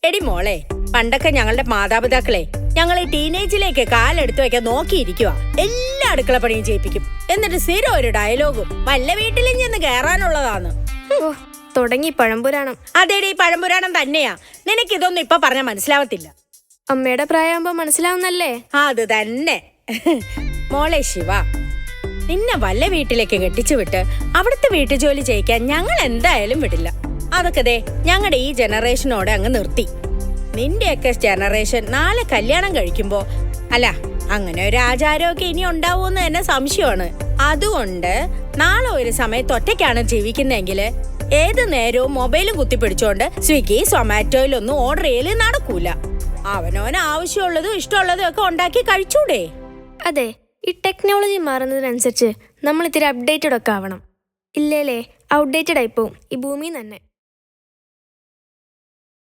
എടി മോളെ, പണ്ടൊക്കെ ഞങ്ങളുടെ മാതാപിതാക്കളെ ഞങ്ങൾ ടീനേജിലേക്ക് കാലെടുത്ത് വെക്കാൻ നോക്കിയിരിക്കുക. എല്ലാ അടുക്കള പണിയും ചെയ്യിപ്പിക്കും. എന്നിട്ട് സ്ഥിരം ഒരു ഡയലോഗും വല്ല വീട്ടിലും ചെന്ന് കേറാനുള്ളതാന്ന്. തുടങ്ങി പഴംപുരാണം. അതേടി, പഴംപുരാണം തന്നെയാ. നിനക്കിതൊന്നും ഇപ്പൊ പറഞ്ഞാൽ മനസ്സിലാവത്തില്ല. അമ്മയുടെ പ്രായമാകുമ്പോ മനസ്സിലാവുന്നല്ലേ? അത് തന്നെ. മോളെ ശിവ, നിന്നെ വല്ല വീട്ടിലേക്ക് കെട്ടിച്ചു വിട്ട് അവിടുത്തെ വീട്ടുജോലി ചെയ്യിക്കാൻ ഞങ്ങൾ എന്തായാലും വിടില്ല. അതൊക്കെ ദേ ഞങ്ങളുടെ ഈ ജനറേഷനോടെ അങ്ങ് നിർത്തി. നിന്റെയൊക്കെ ജനറേഷൻ നാളെ കല്യാണം കഴിക്കുമ്പോ അല്ല, അങ്ങനെ ഒരു ആചാരമൊക്കെ ഇനി ഉണ്ടാവൂന്ന് തന്നെ സംശയമാണ്. അതുകൊണ്ട് നാളെ ഒരു സമയത്ത് ഒറ്റയ്ക്കാണ് ജീവിക്കുന്നതെങ്കിൽ ഏത് നേരവും മൊബൈലും കുത്തിപ്പിടിച്ചോണ്ട് സ്വിഗ്ഗി സൊമാറ്റോയിലൊന്നും ഓർഡർ ചെയ്യല് നടക്കൂല. അവനവന് ആവശ്യമുള്ളതും ഇഷ്ടമുള്ളതും ഒക്കെ ഉണ്ടാക്കി കഴിച്ചൂടെ? അതെ, ഈ ടെക്നോളജി മാറുന്നതിനനുസരിച്ച് നമ്മൾ ഇത്തിരി അപ്ഡേറ്റഡ് ഒക്കെ ആവണം. ഇല്ലേലേ ഔട്ട്ഡേറ്റഡ് ആയിപ്പോവും ഈ ഭൂമി തന്നെ.